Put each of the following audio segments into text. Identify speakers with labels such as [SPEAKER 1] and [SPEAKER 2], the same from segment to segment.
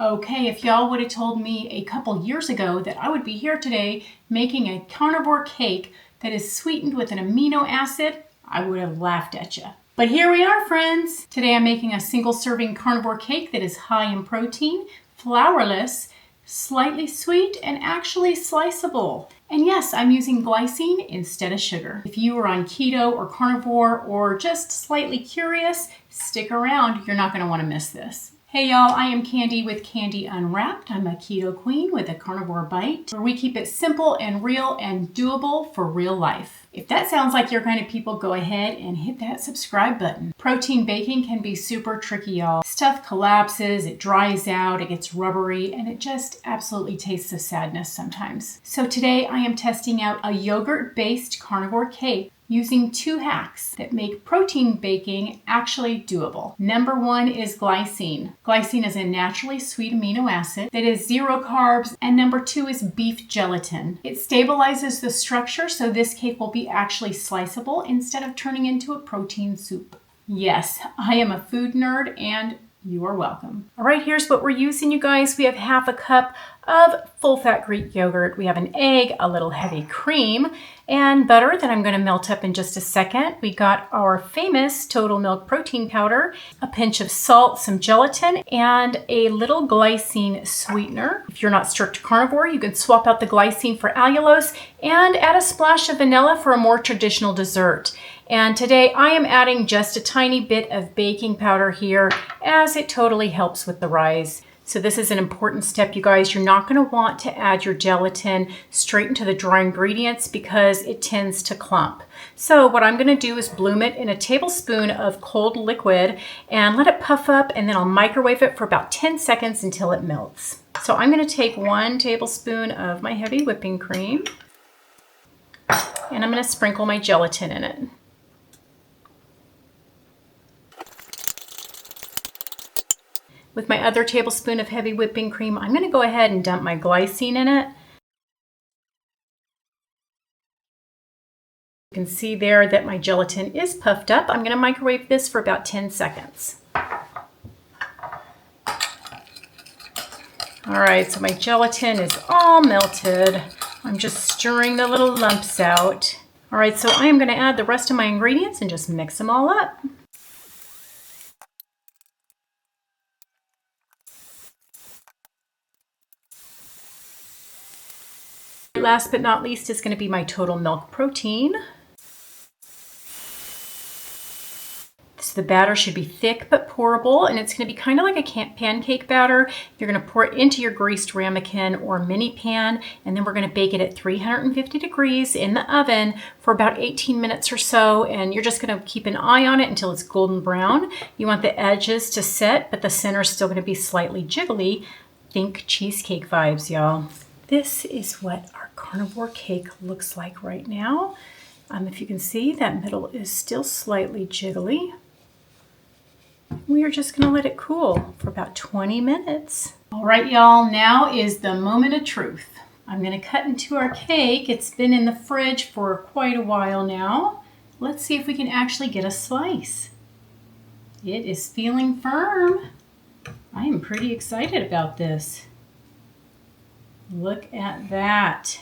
[SPEAKER 1] Okay, if y'all would have told me a couple years ago that I would be here today making a carnivore cake that is sweetened with an amino acid, I would have laughed at you. But here we are, friends. Today I'm making a single serving carnivore cake that is high in protein, flourless, slightly sweet, and actually sliceable. And yes, I'm using glycine instead of sugar. If you are on keto or carnivore or just slightly curious, stick around. You're not going to want to miss this. Hey y'all, I am Candy with Candy Unwrapped. I'm a keto queen with a carnivore bite, where we keep it simple and real and doable for real life. If that sounds like your kind of people, go ahead and hit that subscribe button. Protein baking can be super tricky, y'all. Stuff collapses, it dries out, it gets rubbery, and it just absolutely tastes of sadness sometimes. So today I am testing out a yogurt-based carnivore cake using 2 hacks that make protein baking actually doable. Number 1 is glycine. Glycine is a naturally sweet amino acid that is 0 carbs, and number 2 is beef gelatin. It stabilizes the structure so this cake will be actually sliceable instead of turning into a protein soup. Yes, I am a food nerd and you are welcome. All right, here's what we're using, you guys. We have half a cup of full-fat Greek yogurt. We have an egg, a little heavy cream, and butter that I'm going to melt up in just a second. We got our famous total milk protein powder, a pinch of salt, some gelatin, and a little glycine sweetener. If you're not strict carnivore, you can swap out the glycine for allulose and add a splash of vanilla for a more traditional dessert. And today I am adding just a tiny bit of baking powder here, as it totally helps with the rise. So this is an important step, you guys. You're not going to want to add your gelatin straight into the dry ingredients because it tends to clump. So what I'm going to do is bloom it in a tablespoon of cold liquid and let it puff up, and then I'll microwave it for about 10 seconds until it melts. So I'm going to take 1 tablespoon of my heavy whipping cream, and I'm going to sprinkle my gelatin in it. With my other tablespoon of heavy whipping cream, I'm going to go ahead and dump my glycine in it. You can see there that my gelatin is puffed up. I'm going to microwave this for about 10 seconds. All right, so my gelatin is all melted. I'm just stirring the little lumps out. All right, so I am going to add the rest of my ingredients and just mix them all up. Last but not least is going to be my total milk protein. So the batter should be thick but pourable, and it's going to be kind of like a pancake batter. You're going to pour it into your greased ramekin or mini pan, and then we're going to bake it at 350 degrees in the oven for about 18 minutes or so, and you're just going to keep an eye on it until it's golden brown. You want the edges to set, but the center is still going to be slightly jiggly. Think cheesecake vibes, y'all. This is what our carnivore cake looks like right now. If you can see, that middle is still slightly jiggly. We are just going to let it cool for about 20 minutes. All right, y'all, now is the moment of truth. I'm going to cut into our cake. It's been in the fridge for quite a while now. Let's see if we can actually get a slice. It is feeling firm. I am pretty excited about this. Look at that.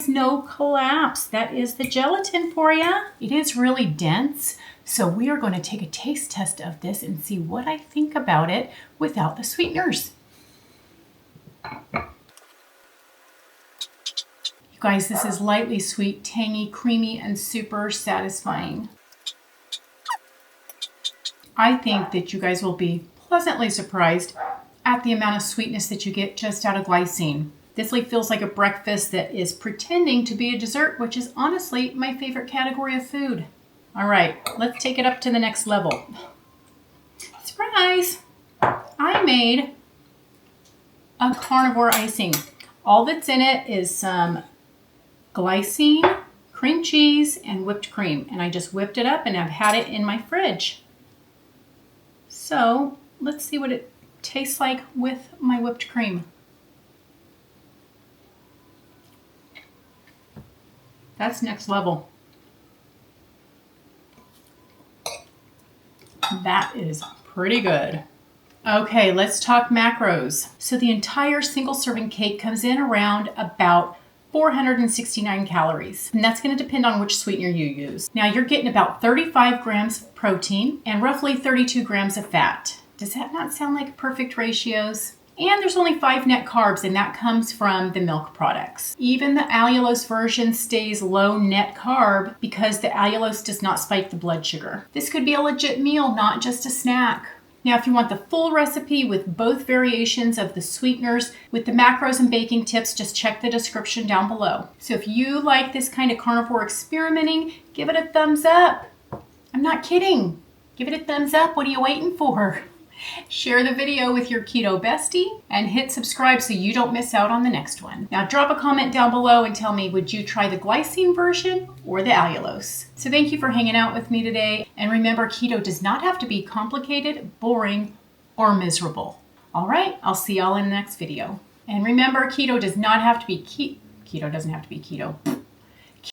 [SPEAKER 1] No collapse. That is the gelatin for you. It is really dense, so we are going to take a taste test of this and see what I think about it without the sweeteners. You guys, this is lightly sweet, tangy, creamy, and super satisfying. I think that you guys will be pleasantly surprised at the amount of sweetness that you get just out of glycine. This feels like a breakfast that is pretending to be a dessert, which is honestly my favorite category of food. All right, let's take it up to the next level. Surprise! I made a carnivore icing. All that's in it is some glycine, cream cheese, and whipped cream. And I just whipped it up and I've had it in my fridge. So let's see what it tastes like with my whipped cream. That's next level. That is pretty good. Okay, let's talk macros. So the entire single serving cake comes in around about 469 calories, and that's going to depend on which sweetener you use. Now you're getting about 35 grams of protein and roughly 32 grams of fat. Does that not sound like perfect ratios? And there's only 5 net carbs, and that comes from the milk products. Even the allulose version stays low net carb because the allulose does not spike the blood sugar. This could be a legit meal, not just a snack. Now, if you want the full recipe with both variations of the sweeteners, with the macros and baking tips, just check the description down below. So if you like this kind of carnivore experimenting, give it a thumbs up. I'm not kidding. Give it a thumbs up. What are you waiting for? Share the video with your keto bestie and hit subscribe so you don't miss out on the next one. Now drop a comment down below and tell me, would you try the glycine version or the allulose? So thank you for hanging out with me today. And remember, keto does not have to be complicated, boring, or miserable. All right, I'll see y'all in the next video. And remember, keto doesn't have to be keto.